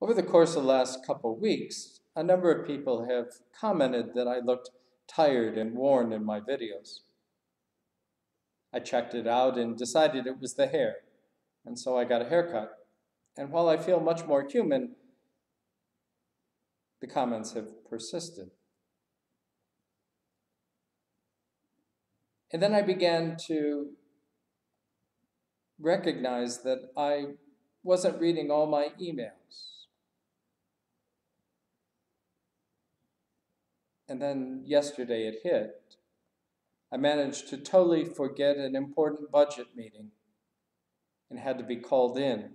Over the course of the last couple of weeks, a number of people have commented that I looked tired and worn in my videos. I checked it out and decided it was the hair, and so I got a haircut. And while I feel much more human, the comments have persisted. And then I began to recognize that I wasn't reading all my emails. And then yesterday it hit. I managed to totally forget an important budget meeting and had to be called in.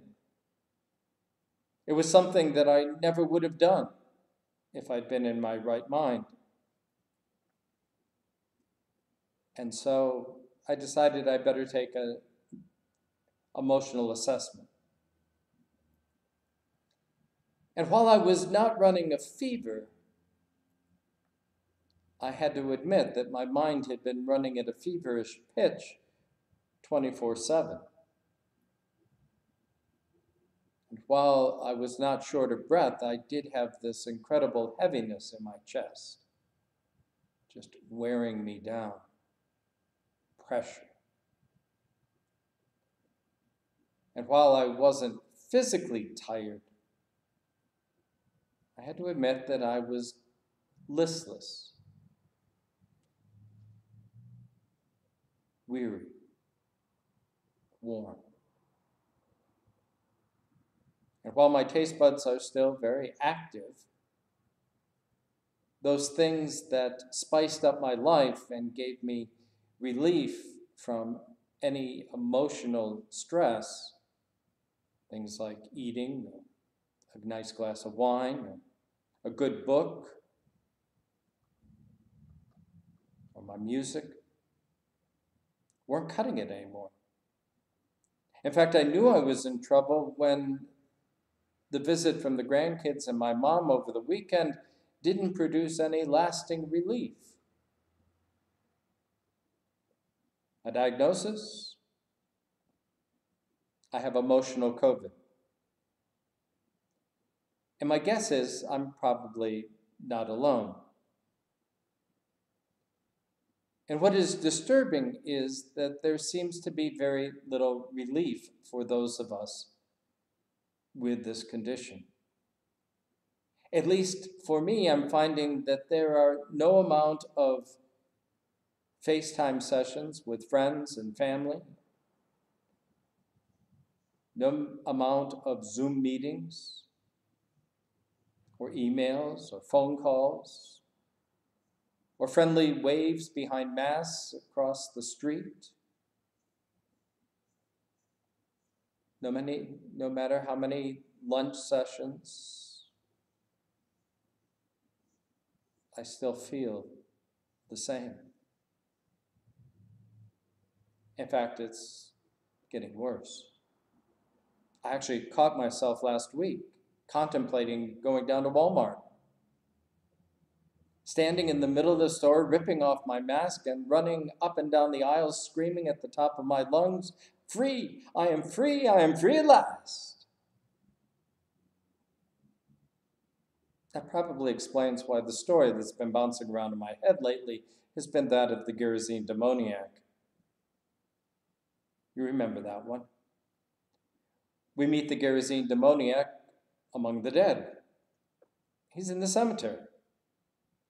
It was something that I never would have done if I'd been in my right mind. And so I decided I better take an emotional assessment. And while I was not running a fever, I had to admit that my mind had been running at a feverish pitch 24/7. And while I was not short of breath, I did have this incredible heaviness in my chest, just wearing me down, pressure. And while I wasn't physically tired, I had to admit that I was listless, weary, worn. And while my taste buds are still very active, those things that spiced up my life and gave me relief from any emotional stress, things like eating, a nice glass of wine, a good book, or my music, weren't cutting it anymore. In fact, I knew I was in trouble when the visit from the grandkids and my mom over the weekend didn't produce any lasting relief. A diagnosis? I have emotional COVID. And my guess is I'm probably not alone. And what is disturbing is that there seems to be very little relief for those of us with this condition. At least for me, I'm finding that there are no amount of FaceTime sessions with friends and family, no amount of Zoom meetings or emails or phone calls or friendly waves behind masks across the street. No matter how many lunch sessions, I still feel the same. In fact, it's getting worse. I actually caught myself last week contemplating going down to Walmart, standing in the middle of the store, ripping off my mask and running up and down the aisles, screaming at the top of my lungs, "Free! I am free! I am free at last!" That probably explains why the story that's been bouncing around in my head lately has been that of the Gerasene demoniac. You remember that one? We meet the Gerasene demoniac among the dead. He's in the cemetery.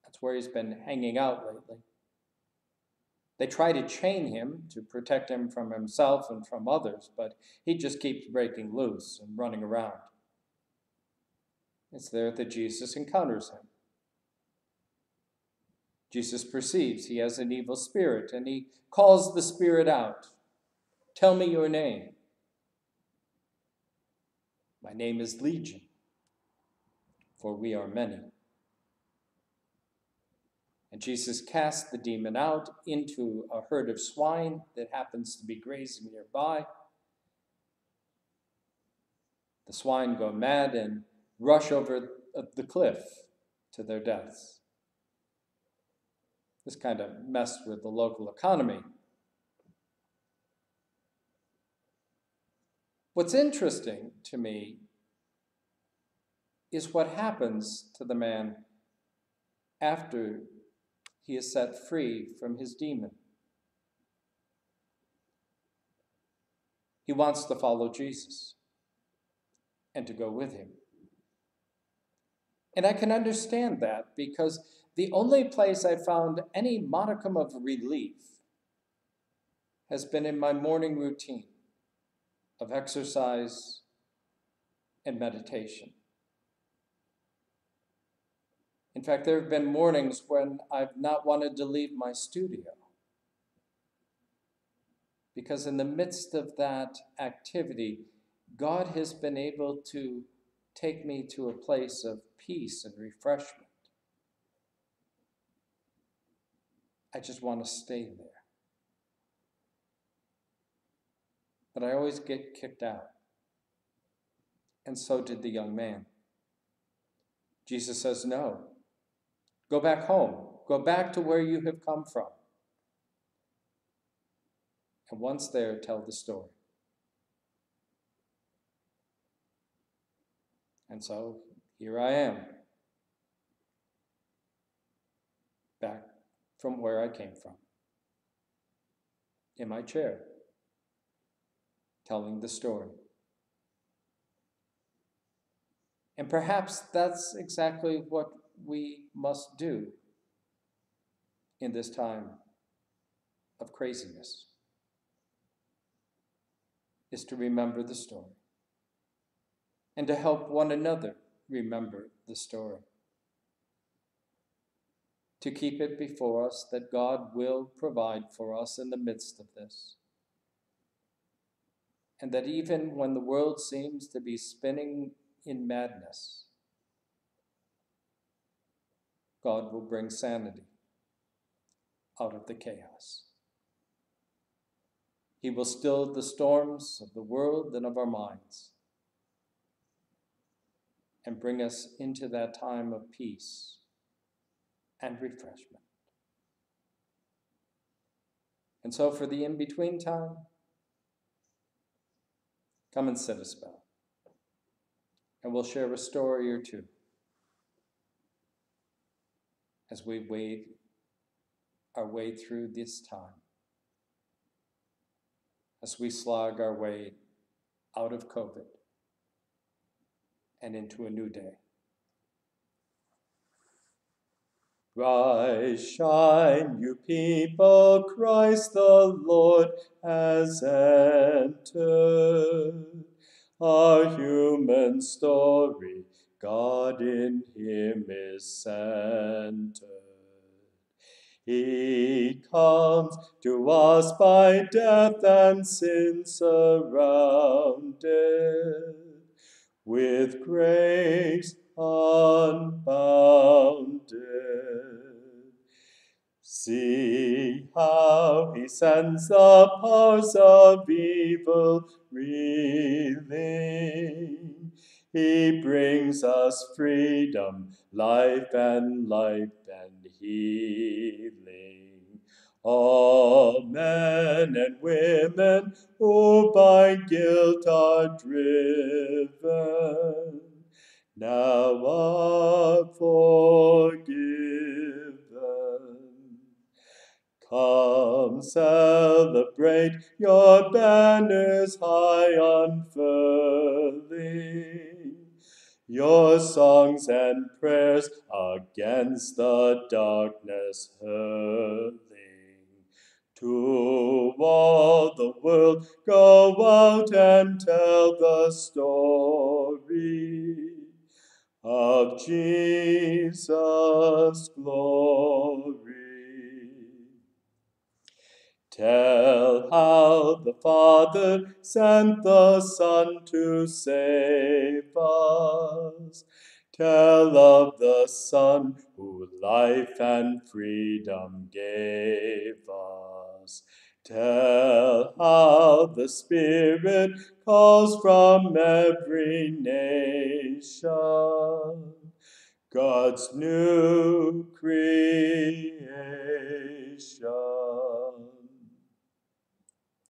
That's where he's been hanging out lately. They try to chain him to protect him from himself and from others, but he just keeps breaking loose and running around. It's there that Jesus encounters him. Jesus perceives he has an evil spirit, and he calls the spirit out. "Tell me your name." "My name is Legion, for we are many." And Jesus casts the demon out into a herd of swine that happens to be grazing nearby. The swine go mad and rush over the cliff to their deaths. This kind of messed with the local economy. What's interesting to me is what happens to the man after he is set free from his demon. He wants to follow Jesus and to go with him. And I can understand that, because the only place I found any modicum of relief has been in my morning routine of exercise and meditation. In fact, there have been mornings when I've not wanted to leave my studio, because in the midst of that activity, God has been able to take me to a place of peace and refreshment. I just want to stay there. But I always get kicked out. And so did the young man. Jesus says, no, go back home. Go back to where you have come from. And once there, tell the story. And so here I am, back from where I came from, in my chair, telling the story. And perhaps that's exactly what we must do in this time of craziness, is to remember the story and to help one another remember the story. To keep it before us that God will provide for us in the midst of this. And that even when the world seems to be spinning in madness, God will bring sanity out of the chaos. He will still the storms of the world and of our minds, and bring us into that time of peace and refreshment. And so for the in-between time, come and sit a spell, and we'll share a story or two as we wade our way through this time, as we slog our way out of COVID and into a new day. Rise, shine, you people, Christ the Lord has entered. Our human story, God in him is centered. He comes to us by death and sin surrounded, with grace unbounded. See how he sends the powers of evil reeling. He brings us freedom, life and healing. All men and women who by guilt are driven, now are forgiven. Come celebrate, your banners high unfurling, your songs and prayers against the darkness hurling. To all the world go out and tell the story of Jesus' glory. Tell how the Father sent the Son to save us. Tell of the Son who life and freedom gave us. Tell how the Spirit calls from every nation, God's new creation.